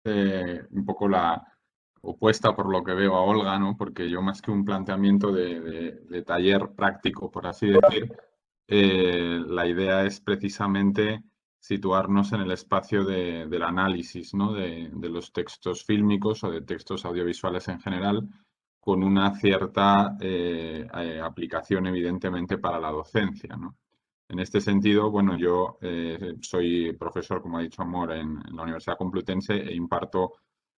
un poco la opuesta por lo que veo a Olga, ¿no? Porque yo más que un planteamiento de taller práctico, por así decir, la idea es precisamente situarnos en el espacio del análisis, ¿no? De los textos fílmicos o de textos audiovisuales en general, con una cierta aplicación evidentemente para la docencia, ¿no? En este sentido, bueno, yo soy profesor, como ha dicho Amor, en la Universidad Complutense e imparto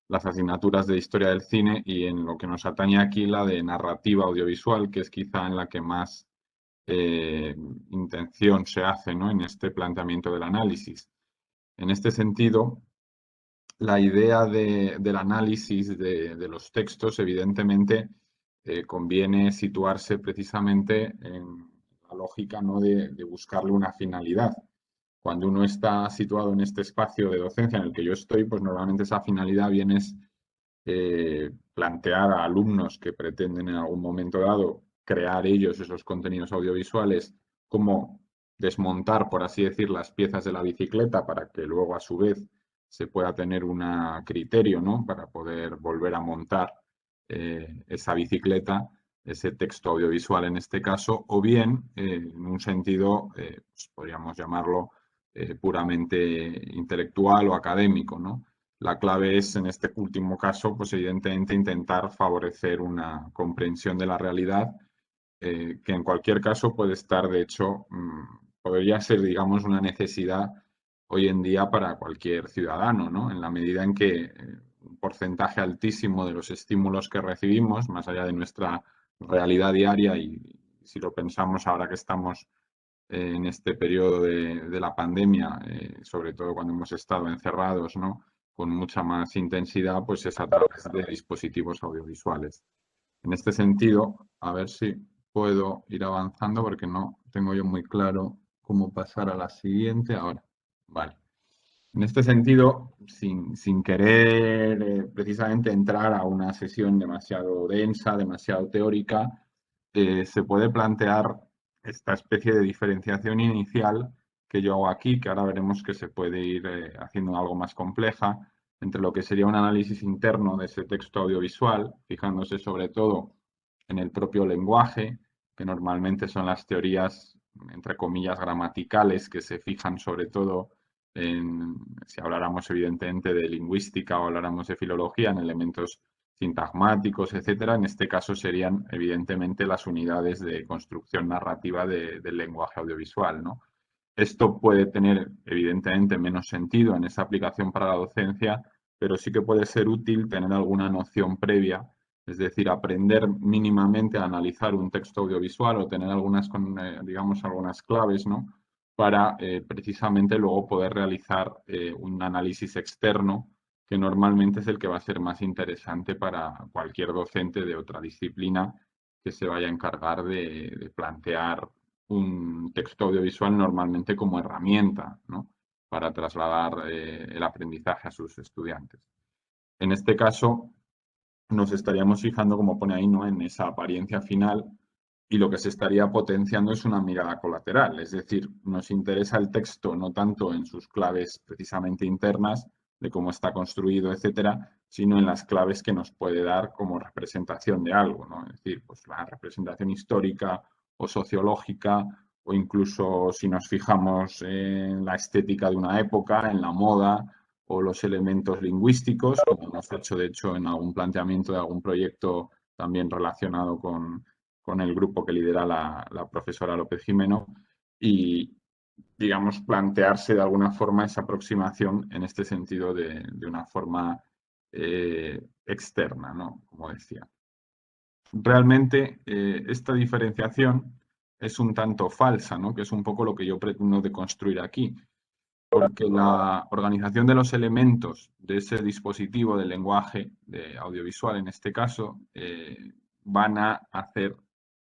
las asignaturas de Historia del Cine y en lo que nos atañe aquí la de narrativa audiovisual, que es quizá en la que más eh, intención se hace, ¿no? En este planteamiento del análisis. En este sentido, la idea del análisis de los textos, evidentemente, conviene situarse precisamente en la lógica, ¿no? de buscarle una finalidad. Cuando uno está situado en este espacio de docencia en el que yo estoy, pues normalmente esa finalidad viene es plantear a alumnos que pretenden en algún momento dado crear ellos esos contenidos audiovisuales, cómo desmontar, por así decir, las piezas de la bicicleta para que luego a su vez se pueda tener un criterio, ¿no? Para poder volver a montar esa bicicleta, ese texto audiovisual en este caso, o bien en un sentido, pues podríamos llamarlo puramente intelectual o académico, ¿no? La clave es, en este último caso, pues evidentemente intentar favorecer una comprensión de la realidad que en cualquier caso puede estar, de hecho, podría ser, digamos, una necesidad hoy en día para cualquier ciudadano, ¿no? En la medida en que un porcentaje altísimo de los estímulos que recibimos, más allá de nuestra realidad diaria, y si lo pensamos ahora que estamos en este periodo de la pandemia, sobre todo cuando hemos estado encerrados, ¿no? Con mucha más intensidad, pues es a través de dispositivos audiovisuales. En este sentido, a ver si puedo ir avanzando porque no tengo yo muy claro cómo pasar a la siguiente ahora. Vale. En este sentido, sin querer precisamente entrar a una sesión demasiado densa, demasiado teórica, se puede plantear esta especie de diferenciación inicial que yo hago aquí, que ahora veremos que se puede ir haciendo algo más compleja, entre lo que sería un análisis interno de ese texto audiovisual, fijándose sobre todo en el propio lenguaje, que normalmente son las teorías, entre comillas, gramaticales, que se fijan sobre todo si habláramos evidentemente de lingüística o habláramos de filología, en elementos sintagmáticos, etcétera. En este caso serían evidentemente las unidades de construcción narrativa del lenguaje audiovisual, ¿no? Esto puede tener evidentemente menos sentido en esa aplicación para la docencia, pero sí que puede ser útil tener alguna noción previa, es decir, aprender mínimamente a analizar un texto audiovisual o tener algunas, digamos, algunas claves, ¿no? Para precisamente luego poder realizar un análisis externo que normalmente es el que va a ser más interesante para cualquier docente de otra disciplina que se vaya a encargar de plantear un texto audiovisual normalmente como herramienta, ¿no? Para trasladar el aprendizaje a sus estudiantes. En este caso, nos estaríamos fijando, como pone ahí, ¿no? En esa apariencia final y lo que se estaría potenciando es una mirada colateral, es decir, nos interesa el texto no tanto en sus claves precisamente internas, de cómo está construido, etcétera, sino en las claves que nos puede dar como representación de algo, ¿no? Es decir, pues la representación histórica o sociológica, o incluso si nos fijamos en la estética de una época, en la moda, o los elementos lingüísticos, como hemos hecho de hecho en algún planteamiento de algún proyecto también relacionado con el grupo que lidera la profesora López Jimeno, y, digamos, plantearse de alguna forma esa aproximación en este sentido de una forma externa, ¿no? Como decía. Realmente esta diferenciación es un tanto falsa, ¿no? Que es un poco lo que yo pretendo deconstruir aquí, porque la organización de los elementos de ese dispositivo del lenguaje de audiovisual, en este caso, van a hacer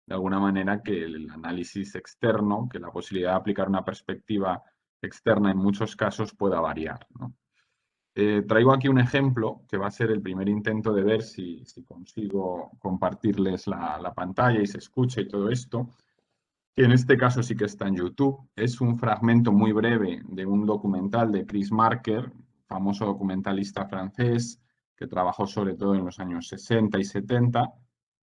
de alguna manera que el análisis externo, que la posibilidad de aplicar una perspectiva externa en muchos casos pueda variar, ¿no? Traigo aquí un ejemplo que va a ser el primer intento de ver si consigo compartirles la pantalla y se escucha y todo esto, que en este caso sí que está en YouTube. Es un fragmento muy breve de un documental de Chris Marker, famoso documentalista francés que trabajó sobre todo en los años 60 y 70,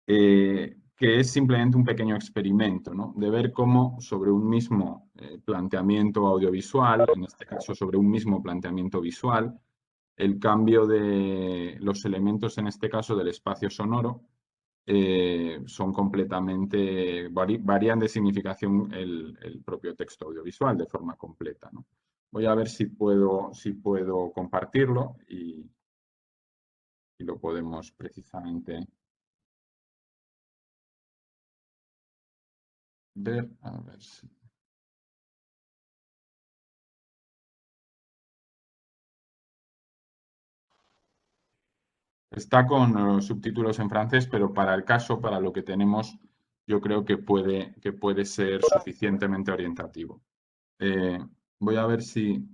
que es simplemente un pequeño experimento, ¿no? De ver cómo sobre un mismo planteamiento audiovisual, en este caso sobre un mismo planteamiento visual, el cambio de los elementos, en este caso del espacio sonoro, son completamente, varían de significación el propio texto audiovisual de forma completa, ¿no? Voy a ver si puedo compartirlo y lo podemos precisamente ver. A ver si... Está con los subtítulos en francés, pero para el caso, para lo que tenemos, yo creo que puede ser suficientemente orientativo. Voy a ver si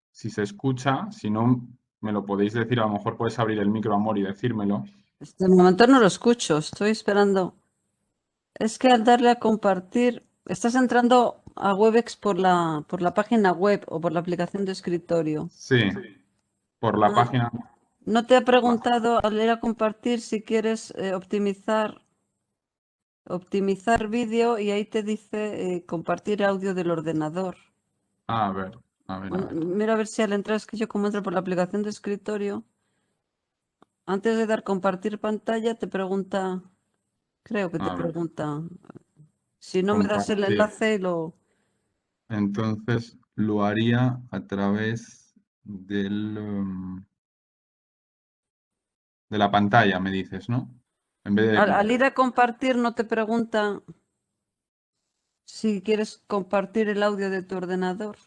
se escucha. Si no, me lo podéis decir. A lo mejor puedes abrir el micro, amor, y decírmelo. De momento no lo escucho, estoy esperando. Es que al darle a compartir, estás entrando a Webex por la página web o por la aplicación de escritorio. Sí, por la página. No te ha preguntado al ir a compartir si quieres optimizar vídeo y ahí te dice compartir audio del ordenador. A ver, a ver, a ver. Mira a ver si al entrar, es que yo como entro por la aplicación de escritorio, antes de dar compartir pantalla te pregunta, creo que te A ver, pregunta, si no me das el compartir. enlace lo... Entonces lo haría a través de la pantalla, me dices, ¿no? En vez Al ir a compartir no te pregunta si quieres compartir el audio de tu ordenador.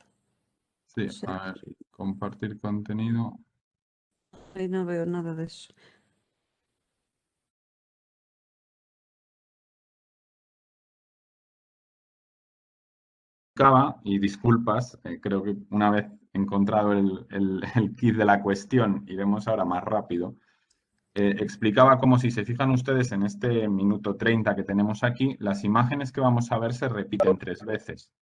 Sí, O sea, a ver, compartir contenido. ahí no veo nada de eso. Y disculpas, creo que una vez encontrado el kit de la cuestión, iremos ahora más rápido. Explicaba cómo, si se fijan ustedes en este minuto 30 que tenemos aquí, las imágenes que vamos a ver se repiten 3 veces.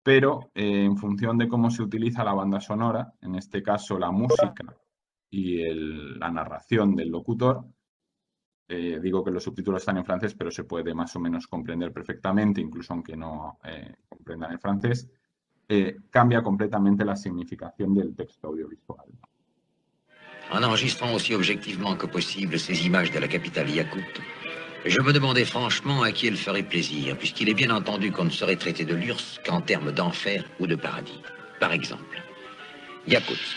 Pero en función de cómo se utiliza la banda sonora, en este caso la música y la narración del locutor, digo que los subtítulos están en francés, pero se puede más o menos comprender perfectamente, incluso aunque no comprendan el francés, cambia completamente la significación del texto audiovisual. En enregistrant aussi objectivement que possible ces images de la capitale Yakoute, je me demandais franchement à qui elle ferait plaisir, puisqu'il est bien entendu qu'on ne saurait traiter de l'URSS qu'en termes d'enfer ou de paradis. Par exemple, Yakoutsk,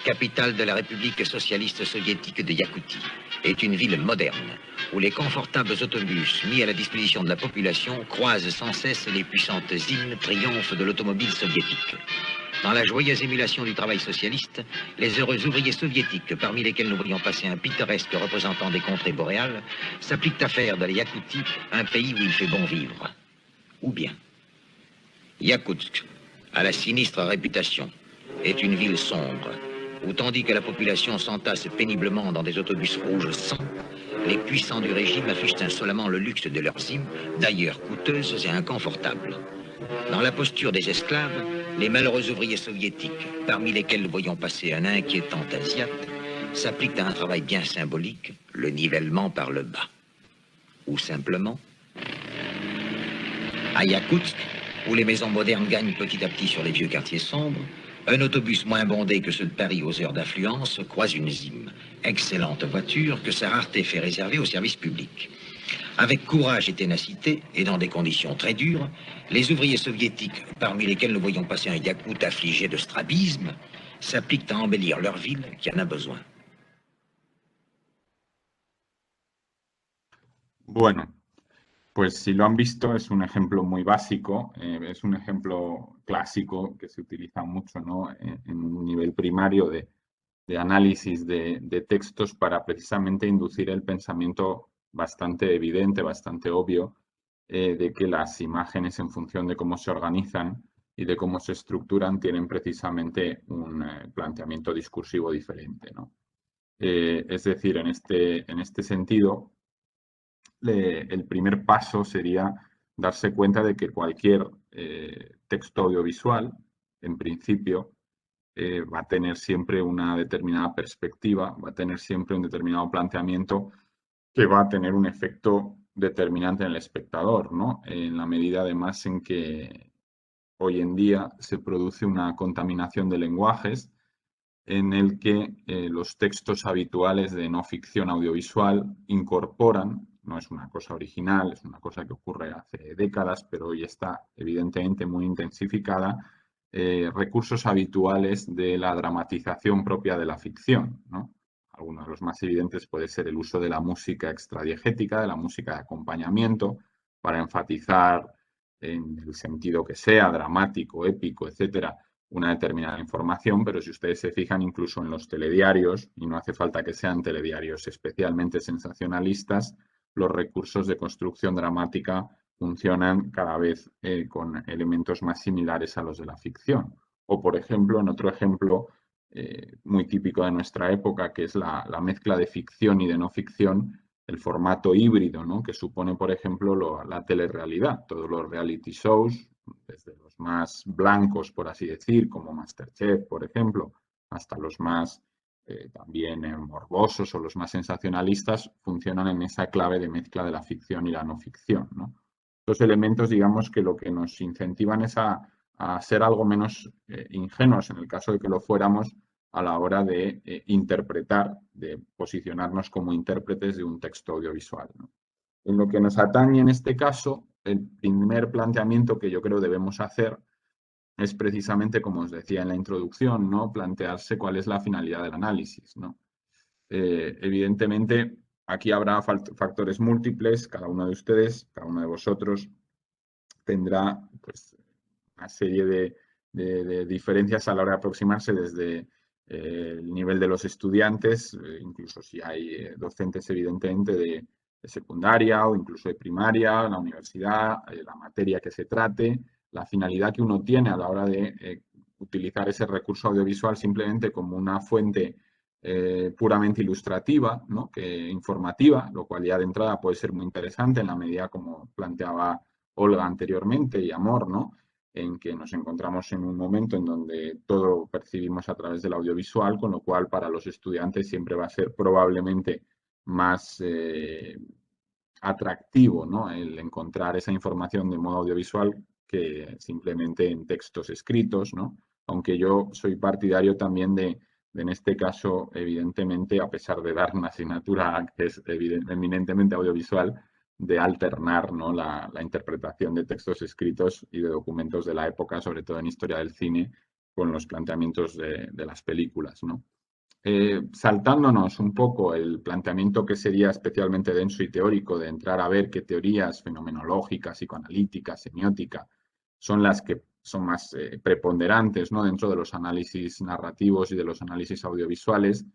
capitale de la République socialiste soviétique de Yakoutie, est une ville moderne, où les confortables autobus mis à la disposition de la population croisent sans cesse les puissantes hymnes triomphes de l'automobile soviétique. Dans la joyeuse émulation du travail socialiste, les heureux ouvriers soviétiques, parmi lesquels nous voyons passer un pittoresque représentant des contrées boréales, s'appliquent à faire de la Yakoutie un pays où il fait bon vivre. Ou bien, Yakoutsk, à la sinistre réputation, est une ville sombre, où tandis que la population s'entasse péniblement dans des autobus rouges sang, les puissants du régime affichent insolemment le luxe de leurs hymnes, d'ailleurs coûteuses et inconfortables. Dans la posture des esclaves, les malheureux ouvriers soviétiques, parmi lesquels nous voyons passer un inquiétant asiate, s'appliquent à un travail bien symbolique, le nivellement par le bas. Ou simplement, à Yakoutsk, où les maisons modernes gagnent petit à petit sur les vieux quartiers sombres, un autobus moins bondé que ceux de Paris aux heures d'affluence croise une Zim, excellente voiture que sa rareté fait réserver au service public. Avec courage et ténacité, et dans des conditions très dures, les ouvriers soviétiques, parmi lesquels nous voyons passer un Yakoute affligé de strabisme, s'appliquent à embellir leur ville qui en a besoin. Bueno, pues si lo han visto, es un ejemplo muy básico, es un ejemplo clásico que se utiliza mucho, ¿no? En un nivel primario de análisis de textos para precisamente inducir el pensamiento bastante evidente, bastante obvio, de que las imágenes, en función de cómo se organizan y de cómo se estructuran, tienen precisamente un planteamiento discursivo diferente, ¿no? Es decir, en este sentido, el primer paso sería darse cuenta de que cualquier texto audiovisual, en principio, va a tener siempre una determinada perspectiva, va a tener siempre un determinado planteamiento que va a tener un efecto determinante en el espectador, ¿no? En la medida además en que hoy en día se produce una contaminación de lenguajes en el que los textos habituales de no ficción audiovisual incorporan, no es una cosa original, es una cosa que ocurre hace décadas, pero hoy está evidentemente muy intensificada, recursos habituales de la dramatización propia de la ficción, ¿no? Algunos de los más evidentes puede ser el uso de la música extradiegética, de la música de acompañamiento, para enfatizar en el sentido que sea, dramático, épico, etcétera, una determinada información, pero si ustedes se fijan incluso en los telediarios, y no hace falta que sean telediarios especialmente sensacionalistas, los recursos de construcción dramática funcionan cada vez con elementos más similares a los de la ficción. O, por ejemplo, en otro ejemplo muy típico de nuestra época, que es la mezcla de ficción y de no ficción, el formato híbrido, ¿no? Que supone, por ejemplo, la telerrealidad, todos los reality shows, desde los más blancos, por así decir, como MasterChef, por ejemplo, hasta los más también morbosos o los más sensacionalistas, funcionan en esa clave de mezcla de la ficción y la no ficción, ¿no? Estos elementos, digamos, que lo que nos incentivan es a ser algo menos ingenuos, en el caso de que lo fuéramos, a la hora de interpretar, de posicionarnos como intérpretes de un texto audiovisual, ¿no? En lo que nos atañe en este caso, el primer planteamiento que yo creo debemos hacer es precisamente, como os decía en la introducción, ¿no? Plantearse cuál es la finalidad del análisis, ¿no? Evidentemente, aquí habrá factores múltiples, cada uno de ustedes, cada uno de vosotros tendrá pues, una serie de diferencias a la hora de aproximarse desde el nivel de los estudiantes, incluso si hay docentes evidentemente de secundaria o incluso de primaria, la universidad, la materia que se trate, la finalidad que uno tiene a la hora de utilizar ese recurso audiovisual simplemente como una fuente puramente ilustrativa, ¿no? Que informativa, lo cual ya de entrada puede ser muy interesante en la medida como planteaba Olga anteriormente y Amor, ¿no? En que nos encontramos en un momento en donde todo percibimos a través del audiovisual, con lo cual para los estudiantes siempre va a ser probablemente más atractivo, ¿no? El encontrar esa información de modo audiovisual que simplemente en textos escritos, ¿no? Aunque yo soy partidario también en este caso, evidentemente, a pesar de dar una asignatura que es eminentemente audiovisual, de alternar, ¿no? la interpretación de textos escritos y de documentos de la época, sobre todo en historia del cine, con los planteamientos de las películas, ¿no? Saltándonos un poco el planteamiento que sería especialmente denso y teórico de entrar a ver qué teorías fenomenológicas, psicoanalíticas, semiótica, son las que son más preponderantes, ¿no? Dentro de los análisis narrativos y de los análisis audiovisuales,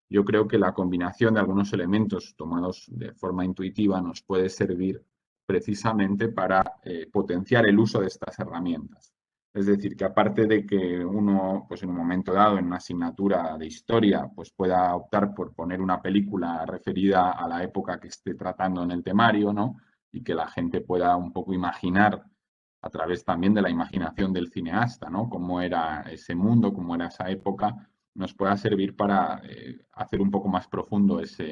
yo creo que la combinación de algunos elementos tomados de forma intuitiva nos puede servir precisamente para potenciar el uso de estas herramientas. Es decir, que aparte de que uno, pues en un momento dado, en una asignatura de historia, pues pueda optar por poner una película referida a la época que esté tratando en el temario, ¿no? Y que la gente pueda un poco imaginar a través también de la imaginación del cineasta, ¿no? Cómo era ese mundo, cómo era esa época, nos pueda servir para hacer un poco más profundo esa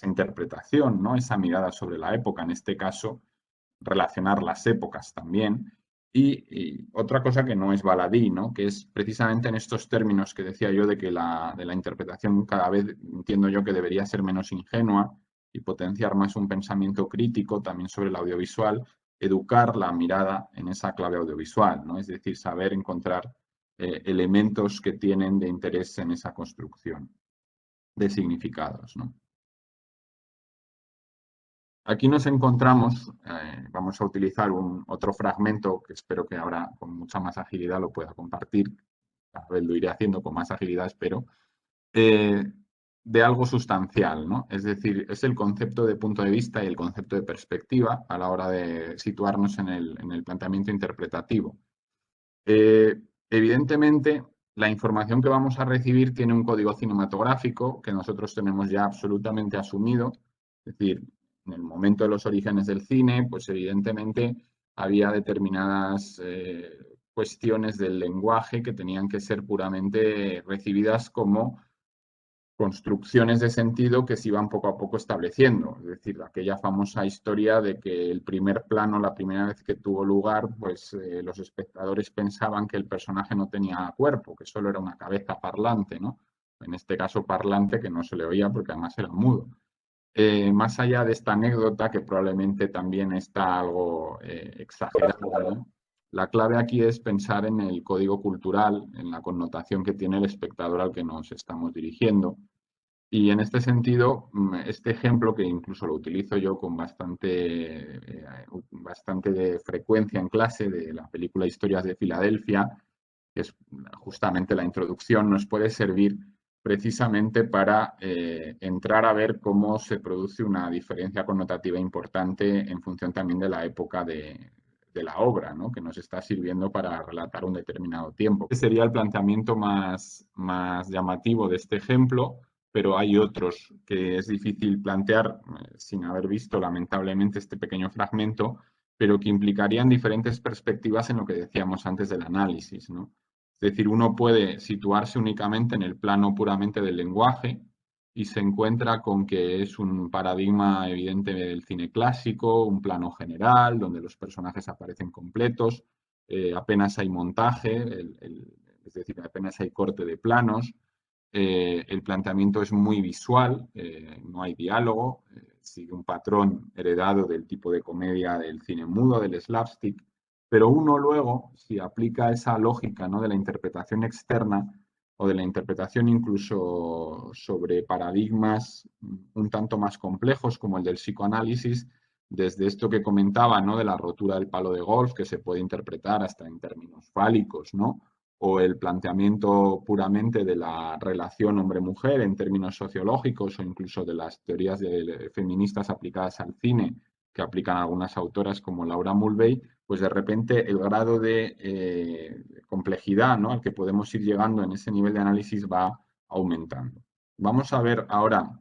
interpretación, ¿no? Esa mirada sobre la época, en este caso, relacionar las épocas también. Y otra cosa que no es baladí, ¿no? Que es precisamente en estos términos que decía yo de que de la interpretación cada vez entiendo yo que debería ser menos ingenua y potenciar más un pensamiento crítico también sobre el audiovisual, educar la mirada en esa clave audiovisual, ¿no? Es decir, saber encontrar elementos que tienen de interés en esa construcción de significados, ¿no? Aquí nos encontramos, vamos a utilizar otro fragmento que espero que ahora con mucha más agilidad lo pueda compartir, cada vez lo iré haciendo con más agilidad, espero, de algo sustancial, ¿no? Es decir, es el concepto de punto de vista y el concepto de perspectiva a la hora de situarnos en el planteamiento interpretativo. Evidentemente, la información que vamos a recibir tiene un código cinematográfico que nosotros tenemos ya absolutamente asumido, es decir, en el momento de los orígenes del cine, pues evidentemente había determinadas cuestiones del lenguaje que tenían que ser puramente recibidas como construcciones de sentido que se iban poco a poco estableciendo. Es decir, aquella famosa historia de que el primer plano, la primera vez que tuvo lugar, pues los espectadores pensaban que el personaje no tenía cuerpo, que solo era una cabeza parlante, ¿no? En este caso parlante, que no se le oía porque además era mudo. Más allá de esta anécdota, que probablemente también está algo exagerada, ¿no? La clave aquí es pensar en el código cultural, en la connotación que tiene el espectador al que nos estamos dirigiendo. Y en este sentido, este ejemplo, que incluso lo utilizo yo con bastante de frecuencia en clase, de la película Historias de Filadelfia, que es justamente la introducción, nos puede servir precisamente para entrar a ver cómo se produce una diferencia connotativa importante en función también de la época de la obra, ¿no? Que nos está sirviendo para relatar un determinado tiempo. Este sería el planteamiento más llamativo de este ejemplo, pero hay otros que es difícil plantear sin haber visto lamentablemente este pequeño fragmento, pero que implicarían diferentes perspectivas en lo que decíamos antes del análisis, ¿no? Es decir, uno puede situarse únicamente en el plano puramente del lenguaje y se encuentra con que es un paradigma evidente del cine clásico, un plano general, donde los personajes aparecen completos, apenas hay montaje, es decir, apenas hay corte de planos, el planteamiento es muy visual, no hay diálogo, sigue un patrón heredado del tipo de comedia del cine mudo, del slapstick, pero uno luego, si aplica esa lógica, ¿no?, de la interpretación externa o de la interpretación incluso sobre paradigmas un tanto más complejos como el del psicoanálisis, desde esto que comentaba, ¿no?, de la rotura del palo de golf, que se puede interpretar hasta en términos fálicos, ¿no?, o el planteamiento puramente de la relación hombre-mujer en términos sociológicos o incluso de las teorías feministas aplicadas al cine que aplican algunas autoras como Laura Mulvey, pues de repente el grado de complejidad, ¿no?, al que podemos ir llegando en ese nivel de análisis va aumentando. Vamos a ver ahora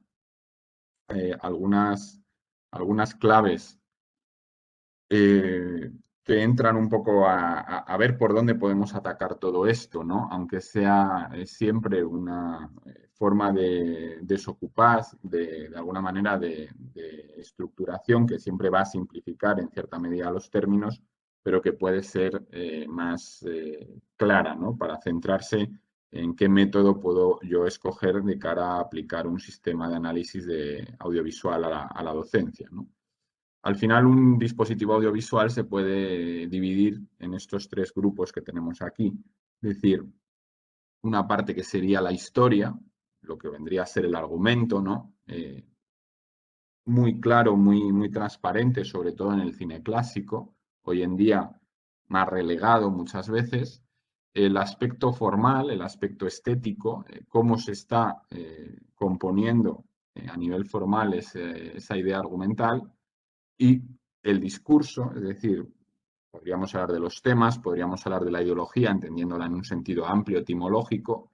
algunas claves que entran un poco a ver por dónde podemos atacar todo esto, ¿no? Aunque sea siempre una forma de desocupar, de alguna manera de estructuración que siempre va a simplificar en cierta medida los términos, pero que puede ser más clara, ¿no?, para centrarse en qué método puedo yo escoger de cara a aplicar un sistema de análisis de audiovisual a la docencia, ¿no? Al final, un dispositivo audiovisual se puede dividir en estos tres grupos que tenemos aquí. Es decir, una parte que sería la historia, lo que vendría a ser el argumento, ¿no? Muy claro, muy transparente, sobre todo en el cine clásico, hoy en día más relegado muchas veces. El aspecto formal, el aspecto estético, cómo se está componiendo a nivel formal esa idea argumental. Y el discurso, es decir, podríamos hablar de los temas, podríamos hablar de la ideología, entendiéndola en un sentido amplio, etimológico,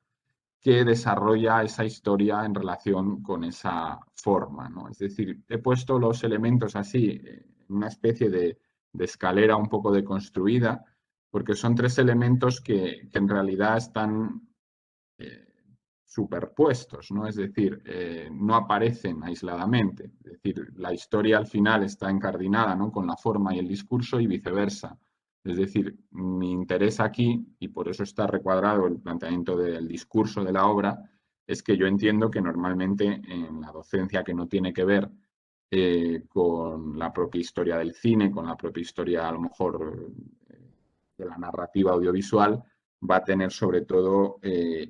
que desarrolla esa historia en relación con esa forma, ¿no? Es decir, he puesto los elementos así, en una especie de escalera un poco deconstruida, porque son tres elementos que en realidad están superpuestos, ¿no? Es decir, no aparecen aisladamente. Es decir, la historia al final está encardinada, ¿no?, con la forma y el discurso y viceversa. Es decir, mi interés aquí, y por eso está recuadrado el planteamiento del discurso de la obra, es que yo entiendo que normalmente en la docencia que no tiene que ver con la propia historia del cine, con la propia historia a lo mejor de la narrativa audiovisual, va a tener sobre todo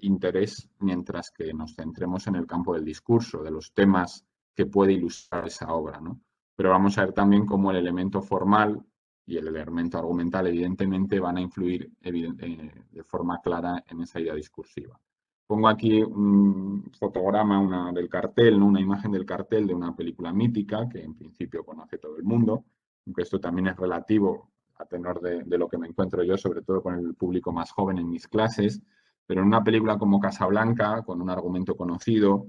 interés mientras que nos centremos en el campo del discurso, de los temas que puede ilustrar esa obra, ¿no? Pero vamos a ver también cómo el elemento formal y el elemento argumental evidentemente van a influir de forma clara en esa idea discursiva. Pongo aquí un fotograma del cartel, ¿no?, una imagen del cartel de una película mítica que en principio conoce todo el mundo, aunque esto también es relativo a tenor de lo que me encuentro yo, sobre todo con el público más joven en mis clases, pero en una película como Casablanca, con un argumento conocido,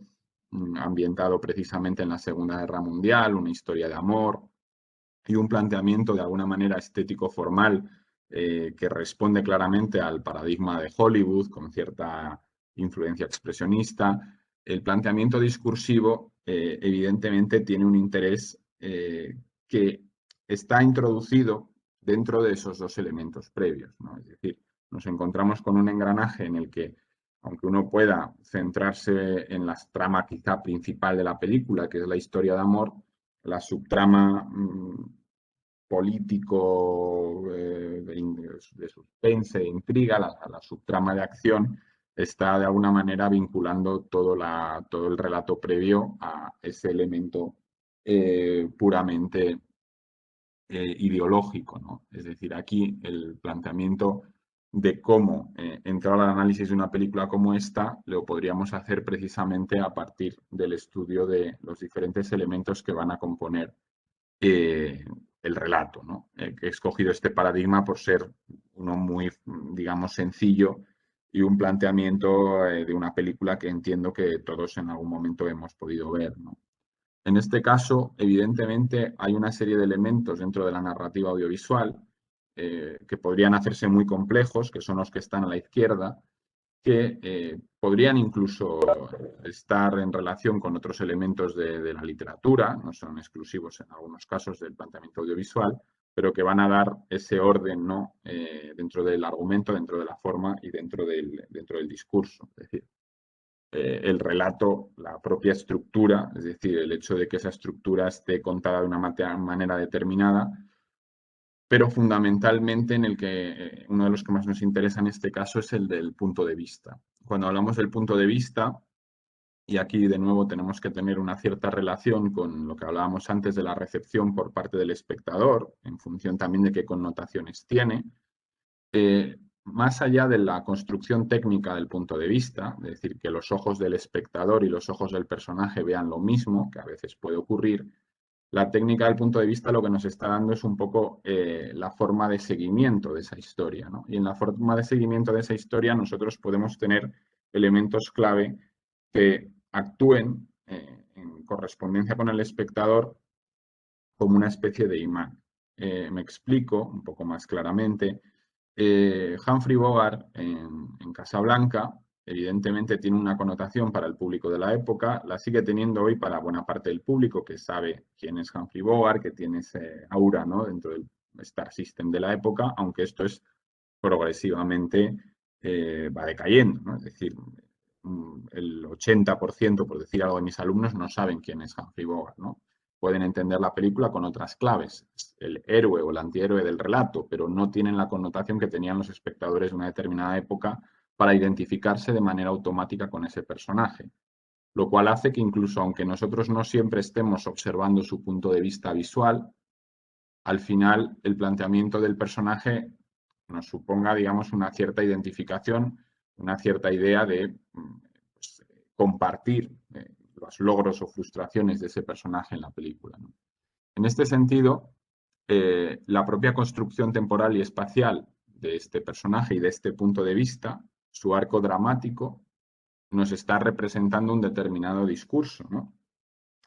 ambientado precisamente en la Segunda Guerra Mundial, una historia de amor y un planteamiento de alguna manera estético formal que responde claramente al paradigma de Hollywood, con cierta influencia expresionista. El planteamiento discursivo, evidentemente, tiene un interés que está introducido dentro de esos dos elementos previos, ¿no? Es decir, nos encontramos con un engranaje en el que, aunque uno pueda centrarse en la trama quizá principal de la película, que es la historia de amor, la subtrama político de suspense, de intriga, la subtrama de acción, está de alguna manera vinculando todo el relato previo a ese elemento puramente ideológico, ¿no? Es decir, aquí el planteamiento de cómo entrar al análisis de una película como esta lo podríamos hacer precisamente a partir del estudio de los diferentes elementos que van a componer el relato, ¿no? He escogido este paradigma por ser uno muy, digamos, sencillo y un planteamiento de una película que entiendo que todos en algún momento hemos podido ver, ¿no? En este caso, evidentemente, hay una serie de elementos dentro de la narrativa audiovisual que podrían hacerse muy complejos, que son los que están a la izquierda, que podrían incluso estar en relación con otros elementos de la literatura, no son exclusivos en algunos casos del planteamiento audiovisual, pero que van a dar ese orden, ¿no? Dentro del argumento, dentro de la forma y dentro del discurso. Es decir, el relato, la propia estructura, es decir, el hecho de que esa estructura esté contada de una manera determinada, pero fundamentalmente en el que uno de los que más nos interesa en este caso es el del punto de vista. Cuando hablamos del punto de vista, y aquí de nuevo tenemos que tener una cierta relación con lo que hablábamos antes de la recepción por parte del espectador, en función también de qué connotaciones tiene, más allá de la construcción técnica del punto de vista, es decir, que los ojos del espectador y los ojos del personaje vean lo mismo, que a veces puede ocurrir, la técnica del punto de vista lo que nos está dando es un poco la forma de seguimiento de esa historia, ¿no? Y en la forma de seguimiento de esa historia nosotros podemos tener elementos clave que actúen en correspondencia con el espectador como una especie de imán. Me explico un poco más claramente. Humphrey Bogart en Casablanca evidentemente tiene una connotación para el público de la época, la sigue teniendo hoy para buena parte del público que sabe quién es Humphrey Bogart, que tiene ese aura, ¿no? Dentro del Star System de la época, aunque esto es progresivamente va decayendo, ¿no? Es decir, el 80%, por decir algo, de mis alumnos no saben quién es Humphrey Bogart, ¿no? Pueden entender la película con otras claves, el héroe o el antihéroe del relato, pero no tienen la connotación que tenían los espectadores de una determinada época para identificarse de manera automática con ese personaje. Lo cual hace que incluso aunque nosotros no siempre estemos observando su punto de vista visual, al final el planteamiento del personaje nos suponga, digamos, una cierta identificación, una cierta idea de pues, compartir los logros o frustraciones de ese personaje en la película, ¿no? En este sentido, la propia construcción temporal y espacial de este personaje y de este punto de vista, su arco dramático, nos está representando un determinado discurso, ¿no?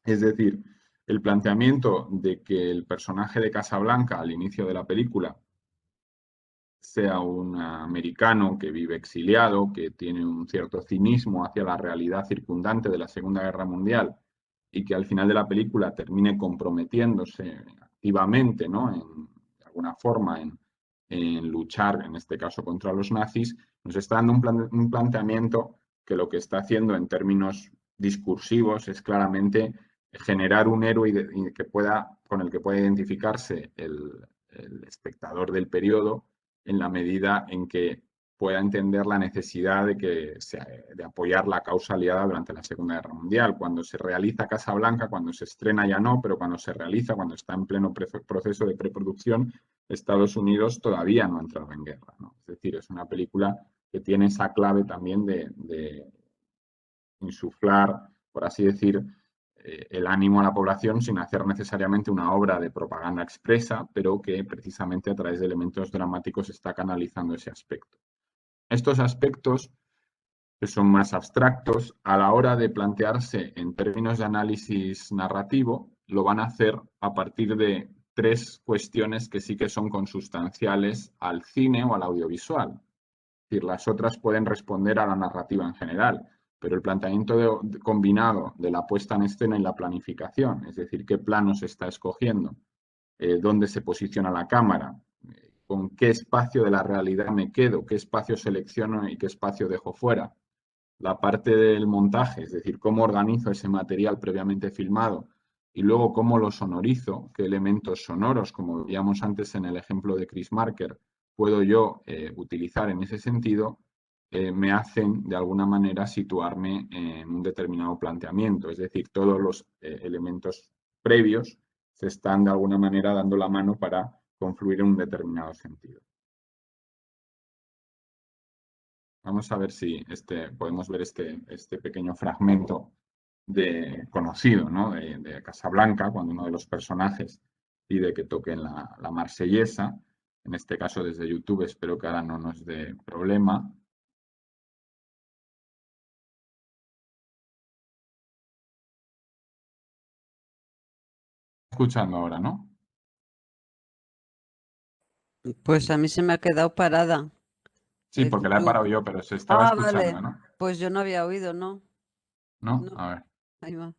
Es decir, el planteamiento de que el personaje de Casablanca al inicio de la película sea un americano que vive exiliado, que tiene un cierto cinismo hacia la realidad circundante de la Segunda Guerra Mundial y que al final de la película termine comprometiéndose activamente, ¿no? De alguna forma en luchar, en este caso, contra los nazis, nos está dando un planteamiento que lo que está haciendo en términos discursivos es claramente generar un héroe con el que pueda identificarse el espectador del periodo en la medida en que pueda entender la necesidad de apoyar la causa aliada durante la Segunda Guerra Mundial. Cuando se realiza Casablanca, cuando se estrena ya no, pero cuando se realiza, cuando está en pleno proceso de preproducción, Estados Unidos todavía no ha entrado en guerra, ¿no? Es decir, es una película que tiene esa clave también de insuflar, por así decir, el ánimo a la población sin hacer necesariamente una obra de propaganda expresa, pero que precisamente a través de elementos dramáticos está canalizando ese aspecto. Estos aspectos, que son más abstractos, a la hora de plantearse en términos de análisis narrativo, lo van a hacer a partir de tres cuestiones que sí que son consustanciales al cine o al audiovisual. Es decir, las otras pueden responder a la narrativa en general, pero el planteamiento combinado de la puesta en escena y la planificación, es decir, qué plano se está escogiendo, dónde se posiciona la cámara, con qué espacio de la realidad me quedo, qué espacio selecciono y qué espacio dejo fuera. La parte del montaje, es decir, cómo organizo ese material previamente filmado y luego cómo lo sonorizo, qué elementos sonoros, como veíamos antes en el ejemplo de Chris Marker, puedo yo utilizar en ese sentido, me hacen de alguna manera situarme en un determinado planteamiento. Es decir, todos los elementos previos se están de alguna manera dando la mano para confluir en un determinado sentido. Vamos a ver si podemos ver este pequeño fragmento conocido, ¿no? de Casablanca, cuando uno de los personajes pide que toquen la marsellesa. En este caso desde YouTube, espero que ahora no nos dé problema. Escuchando ahora, ¿no? Pues a mí se me ha quedado parada. Sí, el porque la he YouTube. parado yo, pero se estaba escuchando, Vale. ¿no? Pues yo no había oído, ¿no? ¿No? No. A ver. Ahí va.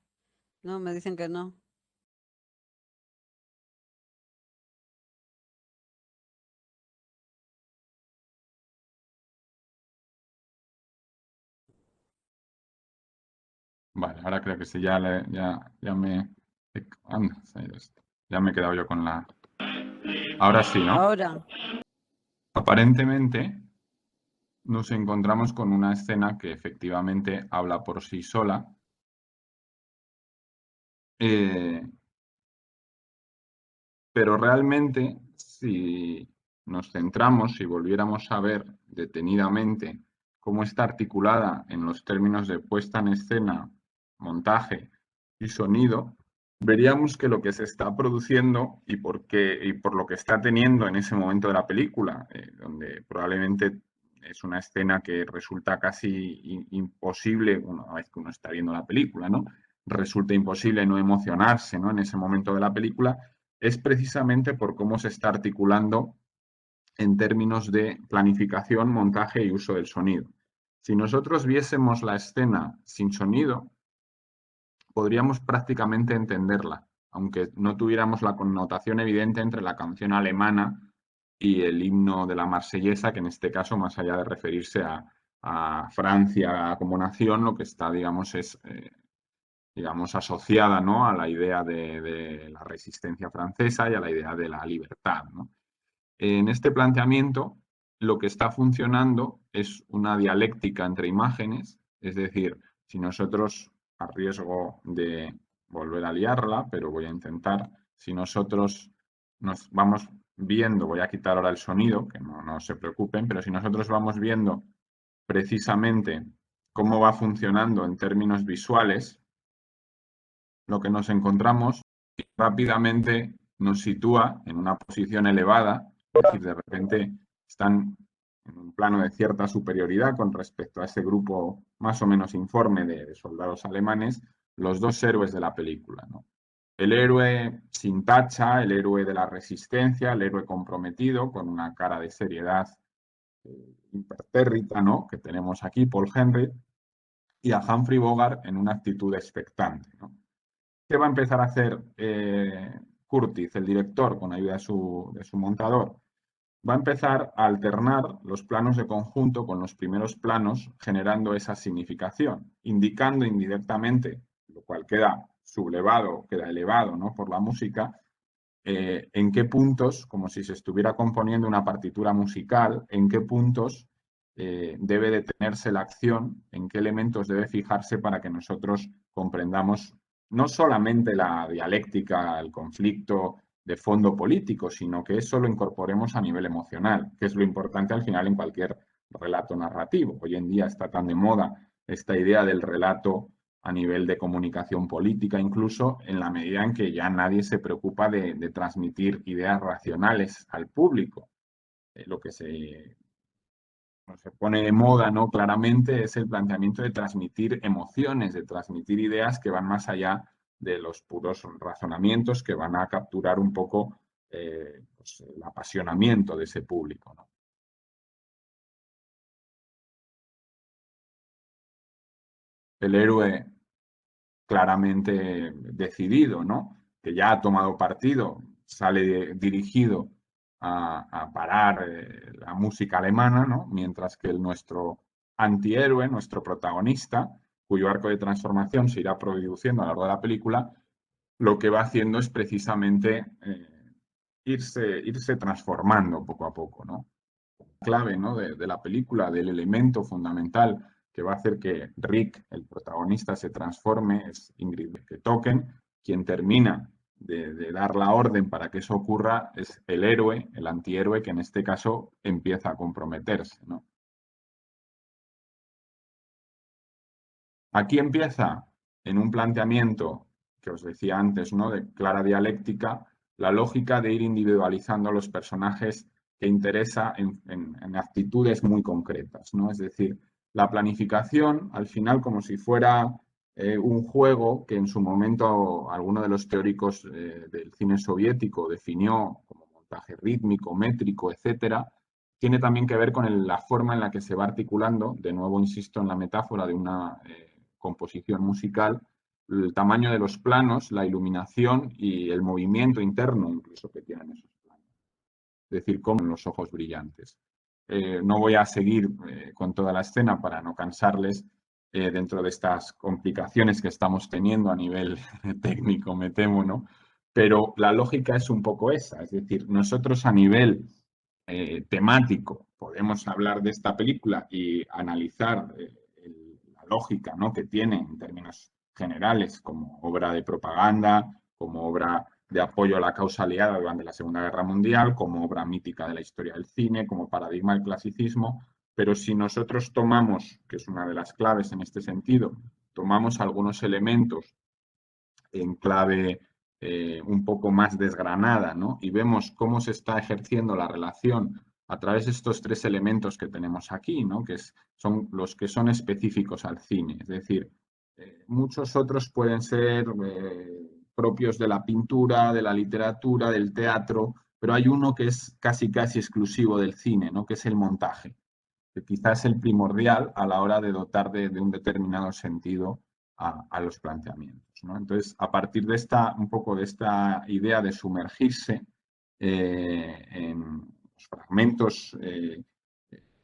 No, me dicen que no. Vale, ahora creo que sí, ya me... Anda, se ha ido esto. Ya me he quedado yo con la... Ahora sí, ¿no? Ahora. Aparentemente nos encontramos con una escena que efectivamente habla por sí sola. Pero realmente, si nos centramos, si volviéramos a ver detenidamente cómo está articulada en los términos de puesta en escena, montaje y sonido, veríamos que lo que se está produciendo y por lo que está teniendo en ese momento de la película, donde probablemente es una escena que resulta casi imposible, una vez que uno está viendo la película, ¿no? Resulta imposible no emocionarse, ¿no? En ese momento de la película, es precisamente por cómo se está articulando en términos de planificación, montaje y uso del sonido. Si nosotros viésemos la escena sin sonido, podríamos prácticamente entenderla, aunque no tuviéramos la connotación evidente entre la canción alemana y el himno de la Marsellesa, que en este caso, más allá de referirse a Francia como nación, lo que está, digamos, es asociada, ¿no? a la idea de la resistencia francesa y a la idea de la libertad, ¿no? En este planteamiento, lo que está funcionando es una dialéctica entre imágenes, es decir, si nosotros, a riesgo de volver a liarla, pero voy a intentar, si nosotros nos vamos viendo, voy a quitar ahora el sonido, que no se preocupen, pero si nosotros vamos viendo precisamente cómo va funcionando en términos visuales, lo que nos encontramos rápidamente nos sitúa en una posición elevada, es decir, de repente están en un plano de cierta superioridad con respecto a ese grupo más o menos informe de soldados alemanes, los dos héroes de la película, ¿no? El héroe sin tacha, el héroe de la resistencia, el héroe comprometido, con una cara de seriedad impertérrita, ¿no? Que tenemos aquí, Paul Henry, y a Humphrey Bogart en una actitud expectante, ¿no? ¿Qué va a empezar a hacer Curtiz, el director, con ayuda de su montador? Va a empezar a alternar los planos de conjunto con los primeros planos, generando esa significación, indicando indirectamente, lo cual queda sublevado, queda elevado, ¿no? por la música, en qué puntos, como si se estuviera componiendo una partitura musical, en qué puntos debe detenerse la acción, en qué elementos debe fijarse para que nosotros comprendamos no solamente la dialéctica, el conflicto de fondo político, sino que eso lo incorporemos a nivel emocional, que es lo importante al final en cualquier relato narrativo. Hoy en día está tan de moda esta idea del relato a nivel de comunicación política, incluso en la medida en que ya nadie se preocupa de transmitir ideas racionales al público. Lo que se pone de moda, ¿no? Claramente es el planteamiento de transmitir emociones, de transmitir ideas que van más allá de los puros razonamientos, que van a capturar un poco pues, el apasionamiento de ese público, ¿no? El héroe claramente decidido, ¿no? Que ya ha tomado partido, sale dirigido a parar la música alemana, ¿no? Mientras que nuestro antihéroe, nuestro protagonista, cuyo arco de transformación se irá produciendo a lo largo de la película, lo que va haciendo es precisamente irse transformando poco a poco, ¿no? Clave, ¿no? de la película, del elemento fundamental que va a hacer que Rick, el protagonista, se transforme, es Ingrid que toquen. Quien termina de dar la orden para que eso ocurra es el héroe, el antihéroe, que en este caso empieza a comprometerse, ¿no? Aquí empieza en un planteamiento que os decía antes, ¿no? De clara dialéctica, la lógica de ir individualizando a los personajes que interesa en actitudes muy concretas, ¿no? Es decir, la planificación, al final, como si fuera un juego que en su momento alguno de los teóricos del cine soviético definió como montaje rítmico, métrico, etcétera, tiene también que ver con la forma en la que se va articulando, de nuevo insisto en la metáfora de una composición musical, el tamaño de los planos, la iluminación y el movimiento interno incluso que tienen esos planos. Es decir, como los ojos brillantes. No voy a seguir con toda la escena para no cansarles dentro de estas complicaciones que estamos teniendo a nivel técnico, me temo, ¿no? Pero la lógica es un poco esa, es decir, nosotros a nivel temático podemos hablar de esta película y analizar la lógica, ¿no? que tiene en términos generales como obra de propaganda, como obra de apoyo a la causa aliada durante la Segunda Guerra Mundial, como obra mítica de la historia del cine, como paradigma del clasicismo, pero si nosotros tomamos, que es una de las claves en este sentido, tomamos algunos elementos en clave un poco más desgranada, ¿no? Y vemos cómo se está ejerciendo la relación a través de estos tres elementos que tenemos aquí, ¿no? Que son los que son específicos al cine. Es decir, muchos otros pueden ser propios de la pintura, de la literatura, del teatro, pero hay uno que es casi exclusivo del cine, ¿no? Que es el montaje, que quizás es el primordial a la hora de dotar de un determinado sentido a los planteamientos, ¿no? Entonces, a partir de un poco de esta idea de sumergirse en los fragmentos,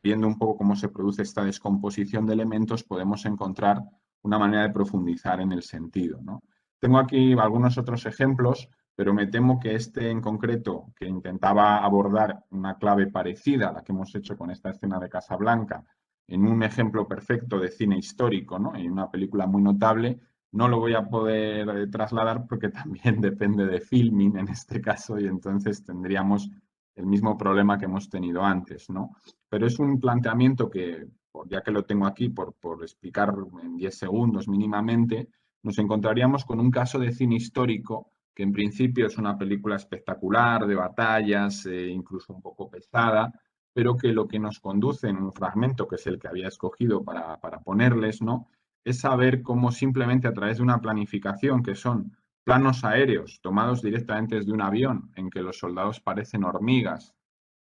viendo un poco cómo se produce esta descomposición de elementos, podemos encontrar una manera de profundizar en el sentido, ¿no? Tengo aquí algunos otros ejemplos, pero me temo que este en concreto, que intentaba abordar una clave parecida a la que hemos hecho con esta escena de Casablanca, en un ejemplo perfecto de cine histórico, ¿no? En una película muy notable, no lo voy a poder trasladar porque también depende de filming en este caso y entonces tendríamos el mismo problema que hemos tenido antes, ¿no? Pero es un planteamiento que, ya que lo tengo aquí, por explicar en 10 segundos mínimamente, nos encontraríamos con un caso de cine histórico que en principio es una película espectacular, de batallas, incluso un poco pesada, pero que lo que nos conduce en un fragmento, que es el que había escogido para ponerles, ¿no? Es saber cómo simplemente a través de una planificación, que son planos aéreos tomados directamente desde un avión, en que los soldados parecen hormigas,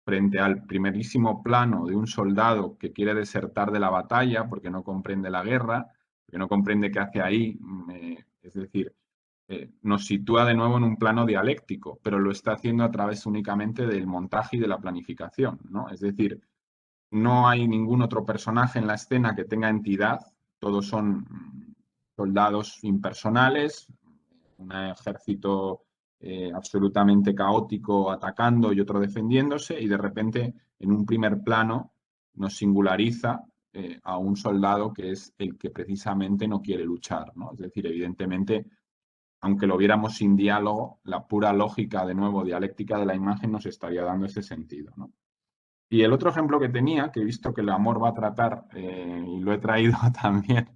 frente al primerísimo plano de un soldado que quiere desertar de la batalla porque no comprende la guerra, porque no comprende qué hace ahí, es decir, nos sitúa de nuevo en un plano dialéctico, pero lo está haciendo a través únicamente del montaje y de la planificación, ¿no? Es decir, no hay ningún otro personaje en la escena que tenga entidad, todos son soldados impersonales, un ejército absolutamente caótico atacando y otro defendiéndose, y de repente en un primer plano nos singulariza a un soldado que es el que precisamente no quiere luchar, ¿no? Es decir, evidentemente, aunque lo viéramos sin diálogo, la pura lógica, de nuevo, dialéctica de la imagen nos estaría dando ese sentido, ¿no? Y el otro ejemplo que tenía, que he visto que el amor va a tratar, y lo he traído también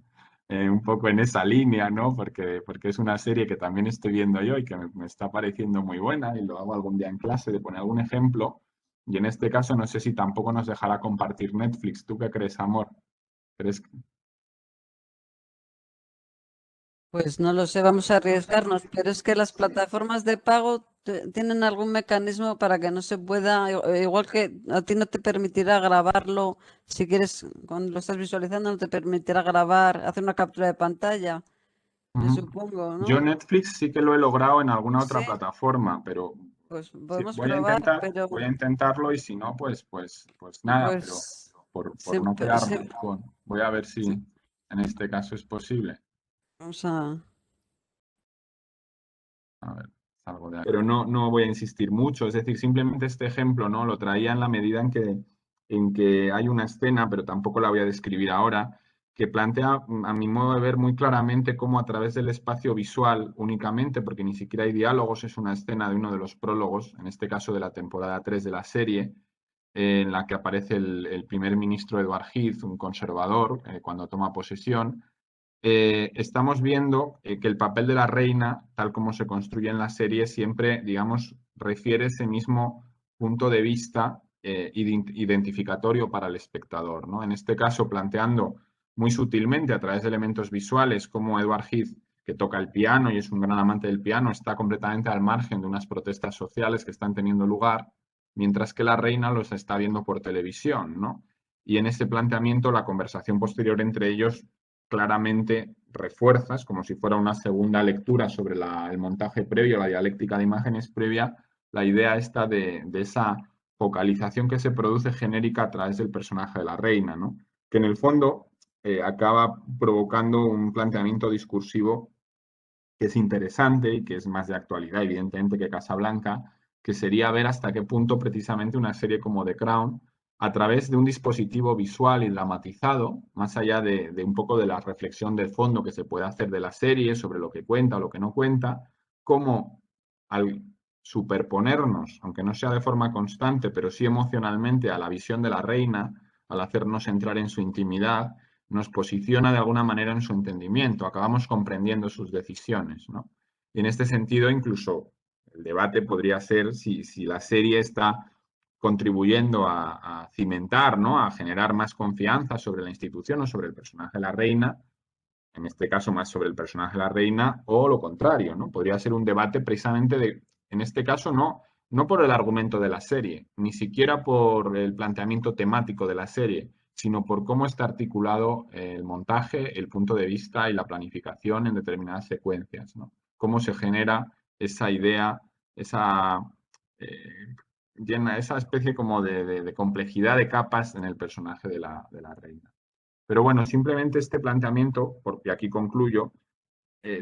un poco en esa línea, ¿no? Porque es una serie que también estoy viendo yo y que me está pareciendo muy buena y lo hago algún día en clase de poner algún ejemplo. Y en este caso no sé si tampoco nos dejará compartir Netflix. ¿Tú qué crees, amor? ¿Crees que... Pues no lo sé, vamos a arriesgarnos, pero es que las plataformas de pago tienen algún mecanismo para que no se pueda, igual que a ti no te permitirá grabarlo, si quieres, cuando lo estás visualizando, no te permitirá grabar, hacer una captura de pantalla, yo Ujú. supongo, Yo ¿no? Netflix sí que lo he logrado en alguna Sí, otra plataforma, pero pues sí, podemos probar, pero voy a intentarlo y si no, pues nada, pero pues por no siempre, quedarme voy a ver si en este caso es posible. vamos a... A ver, salgo de aquí. Pero no voy a insistir mucho, es decir, simplemente este ejemplo, ¿no? Lo traía en la medida en que hay una escena, pero tampoco la voy a describir ahora, que plantea, a mi modo de ver, muy claramente cómo a través del espacio visual únicamente, porque ni siquiera hay diálogos, es una escena de uno de los prólogos, en este caso de la temporada 3 de la serie, en la que aparece el primer ministro Edward Heath, un conservador, cuando toma posesión, estamos viendo que el papel de la reina, tal como se construye en la serie, siempre, digamos, refiere ese mismo punto de vista identificatorio para el espectador, ¿no? En este caso, planteando muy sutilmente a través de elementos visuales como Edward Heath, que toca el piano y es un gran amante del piano, está completamente al margen de unas protestas sociales que están teniendo lugar, mientras que la reina los está viendo por televisión, ¿no? Y en ese planteamiento, la conversación posterior entre ellos claramente refuerzas, como si fuera una segunda lectura sobre el montaje previo, la dialéctica de imágenes previa, la idea esta de esa focalización que se produce genérica a través del personaje de la reina, ¿no? Que en el fondo acaba provocando un planteamiento discursivo que es interesante y que es más de actualidad, evidentemente, que Casablanca, que sería ver hasta qué punto precisamente una serie como The Crown, a través de un dispositivo visual y dramatizado, más allá de un poco de la reflexión de fondo que se puede hacer de la serie sobre lo que cuenta o lo que no cuenta, cómo al superponernos, aunque no sea de forma constante, pero sí emocionalmente a la visión de la reina, al hacernos entrar en su intimidad, nos posiciona de alguna manera en su entendimiento, acabamos comprendiendo sus decisiones, ¿no? Y en este sentido, incluso el debate podría ser si la serie está contribuyendo a cimentar, ¿no? A generar más confianza sobre la institución o sobre el personaje de la reina, en este caso más sobre el personaje de la reina, o lo contrario, ¿no? Podría ser un debate precisamente en este caso, no por el argumento de la serie, ni siquiera por el planteamiento temático de la serie, sino por cómo está articulado el montaje, el punto de vista y la planificación en determinadas secuencias, ¿no? Cómo se genera esa idea, esa, eh, esa especie como de complejidad de capas en el personaje de la reina. Pero bueno, simplemente este planteamiento, porque aquí concluyo,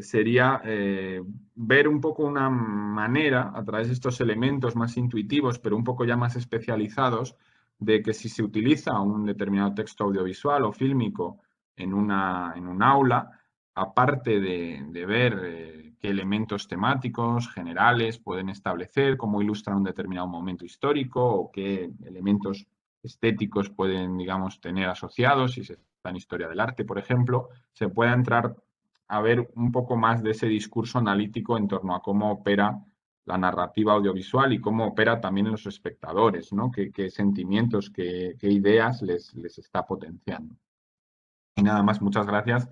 sería ver un poco una manera, a través de estos elementos más intuitivos, pero un poco ya más especializados, de que si se utiliza un determinado texto audiovisual o fílmico en un aula, aparte de ver qué elementos temáticos generales pueden establecer, cómo ilustran un determinado momento histórico o qué elementos estéticos pueden, digamos, tener asociados, si se está en historia del arte, por ejemplo, se pueda entrar a ver un poco más de ese discurso analítico en torno a cómo opera la narrativa audiovisual y cómo opera también en los espectadores, ¿no? Qué sentimientos, qué ideas les está potenciando. Y nada más, muchas gracias.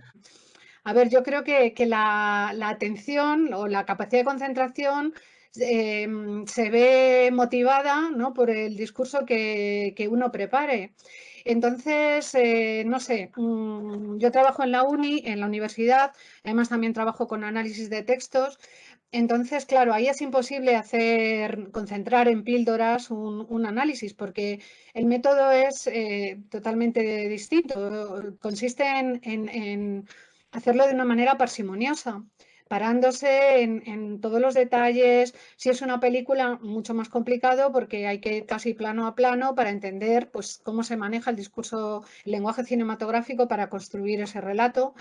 A ver, yo creo que la atención o la capacidad de concentración se ve motivada, ¿no? Por el discurso que uno prepare. Entonces, no sé, yo trabajo en la en la universidad, además también trabajo con análisis de textos. Entonces, claro, ahí es imposible concentrar en píldoras un análisis, porque el método es totalmente distinto. Consiste en hacerlo de una manera parsimoniosa, parándose en todos los detalles. Si es una película, mucho más complicado porque hay que ir casi plano a plano para entender pues, cómo se maneja el discurso, el lenguaje cinematográfico para construir ese relato.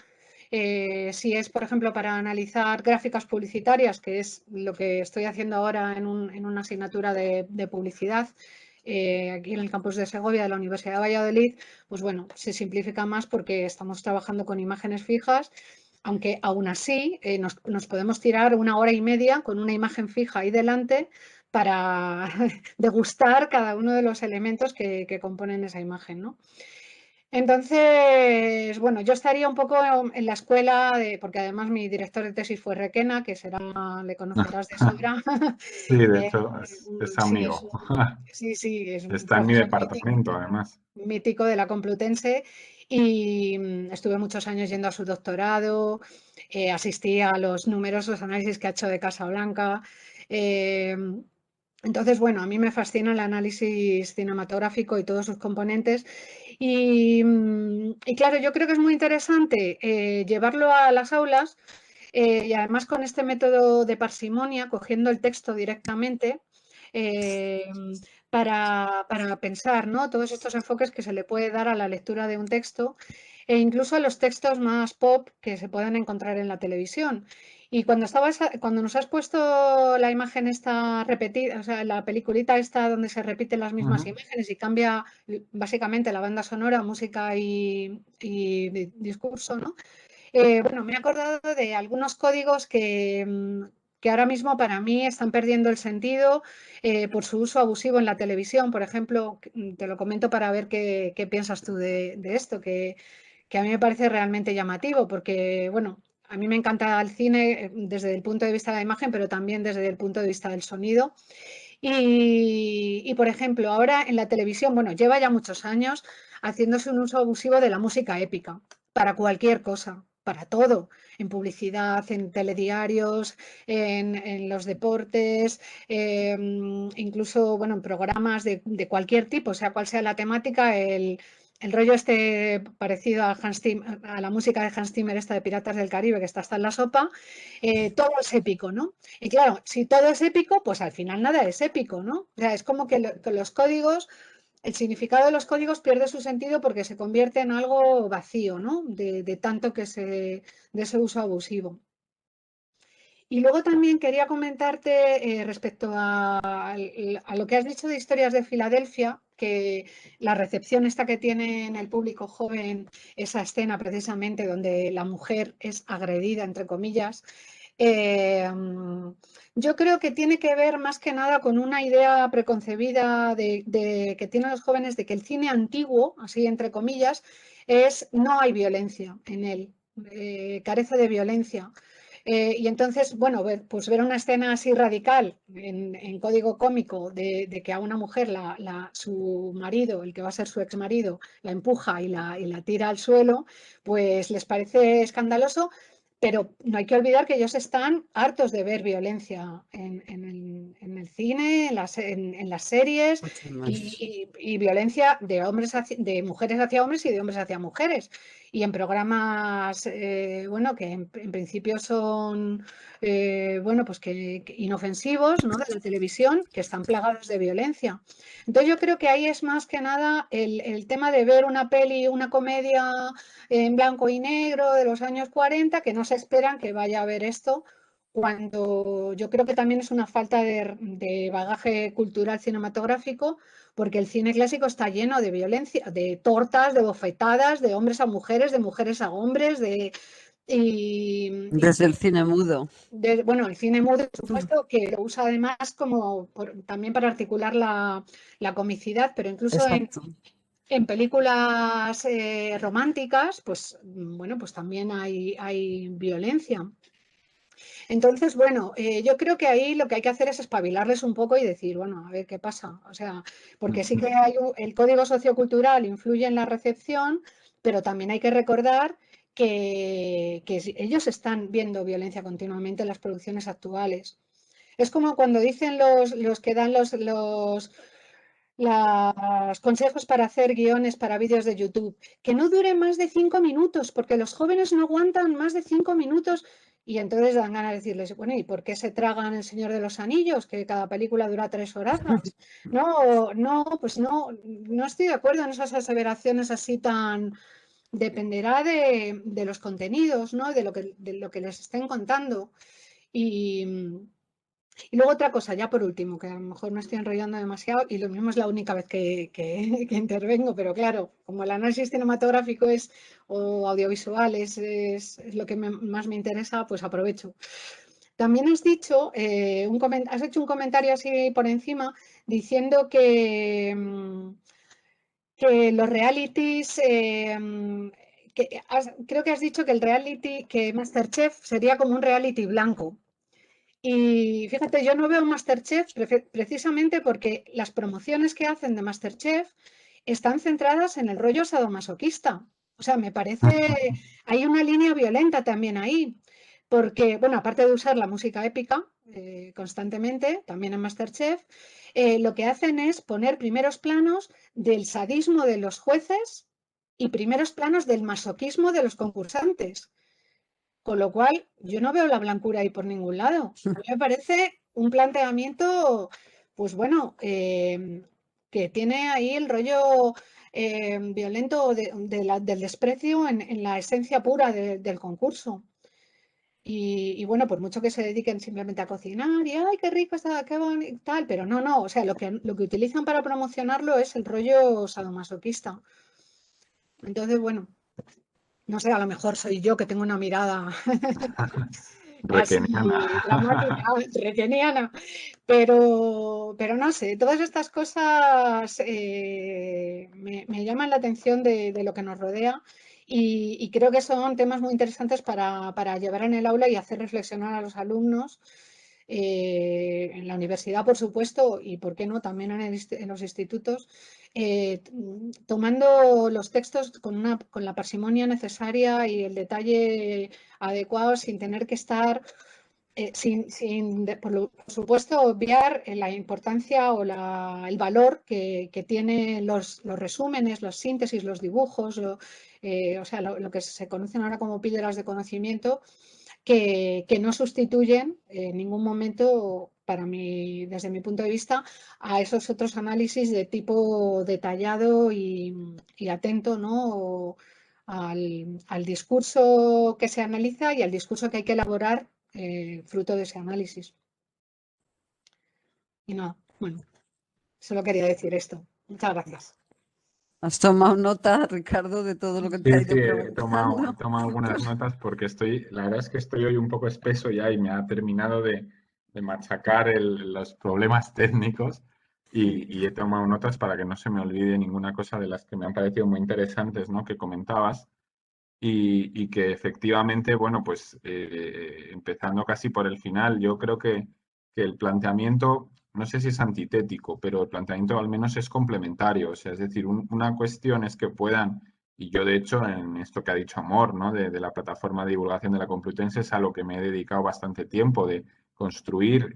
Si es, por ejemplo, para analizar gráficas publicitarias, que es lo que estoy haciendo ahora en una asignatura de publicidad, aquí en el campus de Segovia de la Universidad de Valladolid, pues bueno, se simplifica más porque estamos trabajando con imágenes fijas, aunque aún así nos podemos tirar 1 hora y media con una imagen fija ahí delante para degustar cada uno de los elementos que componen esa imagen, ¿no? Entonces, bueno, yo estaría un poco en la escuela, porque además mi director de tesis fue Requena, que le conocerás de sobra. Sí, de Eh, hecho, es sí, amigo. sí, es un Está en mi profesor departamento, además. mítico de la Complutense y estuve muchos años yendo a su doctorado, asistí a los numerosos análisis que ha hecho de Casa Blanca. eh, entonces, bueno, a mí me fascina el análisis cinematográfico y todos sus componentes. Y claro, yo creo que es muy interesante llevarlo a las aulas y además con este método de parsimonia, cogiendo el texto directamente. eh, para pensar, ¿no? Todos estos enfoques que se le puede dar a la lectura de un texto e incluso a los textos más pop que se pueden encontrar en la televisión. Y cuando nos has puesto la imagen esta repetida, o sea, la peliculita esta donde se repiten las mismas Ujú. imágenes y cambia básicamente la banda sonora, música y discurso, ¿no? Bueno, me he acordado de algunos códigos que ahora mismo para mí están perdiendo el sentido por su uso abusivo en la televisión. Por ejemplo, te lo comento para ver qué piensas tú de esto, que a mí me parece realmente llamativo, porque, bueno, a mí me encanta el cine desde el punto de vista de la imagen, pero también desde el punto de vista del sonido. Por ejemplo, ahora en la televisión, bueno, lleva ya muchos años haciéndose un uso abusivo de la música épica para cualquier cosa, para todo, en publicidad, en telediarios, en los deportes, incluso, bueno, en programas de cualquier tipo, sea cual sea la temática, el rollo este parecido a la música de Hans Zimmer, esta de Piratas del Caribe, que está hasta en la sopa, todo es épico, ¿no? Y claro, si todo es épico, pues al final nada es épico, ¿no? O sea, es como que los códigos, el significado de los códigos pierde su sentido porque se convierte en algo vacío, ¿no? De tanto de ese uso abusivo. Y luego también quería comentarte respecto a lo que has dicho de Historias de Filadelfia, que la recepción esta que tiene en el público joven, esa escena precisamente donde la mujer es agredida, entre comillas, eh, yo creo que tiene que ver más que nada con una idea preconcebida que tienen los jóvenes de que el cine antiguo, así entre comillas, no hay violencia en él, carece de violencia. Y entonces, bueno, pues ver una escena así radical en código cómico de que a una mujer su marido, el que va a ser su ex marido, la empuja y la tira al suelo, pues les parece escandaloso, pero no hay que olvidar que ellos están hartos de ver violencia en el cine, en las series Mucho más. y violencia de mujeres hacia hombres y de hombres hacia mujeres. Y en programas, bueno, que en principio son, bueno, pues que inofensivos, ¿no? De la televisión, que están plagados de violencia. Entonces yo creo que ahí es más que nada el tema de ver una peli, una comedia en blanco y negro de los años 40, que no se esperan que vaya a ver esto, cuando yo creo que también es una falta de bagaje cultural cinematográfico, porque el cine clásico está lleno de violencia, de tortas, de bofetadas, de hombres a mujeres, de mujeres a hombres, Desde el cine mudo. bueno, el cine mudo, por supuesto, que lo usa además como también para articular la comicidad, pero incluso Exacto. en películas románticas, pues bueno, pues también hay violencia. Entonces, bueno, yo creo que ahí lo que hay que hacer es espabilarles un poco y decir, bueno, a ver qué pasa. O sea, porque sí que el código sociocultural influye en la recepción, pero también hay que recordar que ellos están viendo violencia continuamente en las producciones actuales. Es como cuando dicen los que dan los consejos para hacer guiones para vídeos de YouTube, que no dure más de 5 minutos, porque los jóvenes no aguantan más de 5 minutos y entonces dan ganas de decirles, bueno, ¿y por qué se tragan El Señor de los Anillos, que cada película dura 3 horas? No, no, pues no estoy de acuerdo en esas aseveraciones así tan... Dependerá de los contenidos, ¿no? De lo que les estén contando. Y, y luego otra cosa, ya por último, que a lo mejor me estoy enrollando demasiado y lo mismo es la única vez que intervengo, pero claro, como el análisis cinematográfico o audiovisual es lo que más me interesa, pues aprovecho. También has dicho, has hecho un comentario así por encima diciendo que los realities, creo que has dicho que el reality, que MasterChef sería como un reality blanco. Y fíjate, yo no veo MasterChef precisamente porque las promociones que hacen de MasterChef están centradas en el rollo sadomasoquista. O sea, me parece, hay una línea violenta también ahí, porque, bueno, aparte de usar la música épica constantemente, también en MasterChef, lo que hacen es poner primeros planos del sadismo de los jueces y primeros planos del masoquismo de los concursantes. Con lo cual, yo no veo la blancura ahí por ningún lado. A mí me parece un planteamiento, pues bueno, que tiene ahí el rollo violento del desprecio en la esencia pura del concurso. Y bueno, por mucho que se dediquen simplemente a cocinar y ¡ay, qué rico está, qué bonito! Tal, pero no, o sea, lo que utilizan para promocionarlo es el rollo sadomasoquista. Entonces, bueno, no sé, a lo mejor soy yo que tengo una mirada así Requeniana. dramática, reteniana, pero no sé, todas estas cosas me llaman la atención de lo que nos rodea y creo que son temas muy interesantes para llevar en el aula y hacer reflexionar a los alumnos. En la universidad, por supuesto, y por qué no, también en los institutos, tomando los textos con la parsimonia necesaria y el detalle adecuado sin tener que estar, por supuesto, obviar la importancia o el valor que tienen los resúmenes, las síntesis, los dibujos, o sea, lo que se conocen ahora como píldoras de conocimiento, que no sustituyen en ningún momento, para mí, desde mi punto de vista, a esos otros análisis de tipo detallado y atento, ¿no? Al discurso que se analiza y al discurso que hay que elaborar fruto de ese análisis. Y nada, bueno, solo quería decir esto. Muchas gracias. ¿Has tomado nota, Ricardo, de todo lo que te ha Sí, ido he tomado preguntando? algunas notas porque la verdad es que estoy hoy un poco espeso ya y me ha terminado de machacar los problemas técnicos y he tomado notas para que no se me olvide ninguna cosa de las que me han parecido muy interesantes, ¿no? Que comentabas y que efectivamente, bueno, pues empezando casi por el final, yo creo que el planteamiento, no sé si es antitético, pero el planteamiento al menos es complementario, o sea, es decir, una cuestión es que puedan, y yo de hecho en esto que ha dicho Amor, ¿no? De la plataforma de divulgación de la Complutense es a lo que me he dedicado bastante tiempo, de construir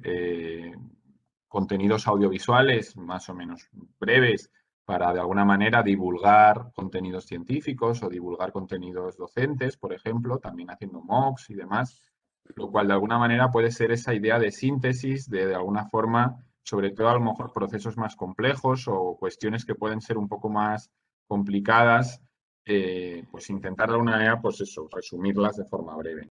contenidos audiovisuales más o menos breves para de alguna manera divulgar contenidos científicos o divulgar contenidos docentes, por ejemplo, también haciendo MOOCs y demás, lo cual de alguna manera puede ser esa idea de síntesis, de alguna forma, sobre todo a lo mejor procesos más complejos o cuestiones que pueden ser un poco más complicadas, pues intentar de alguna manera, pues eso, resumirlas de forma breve.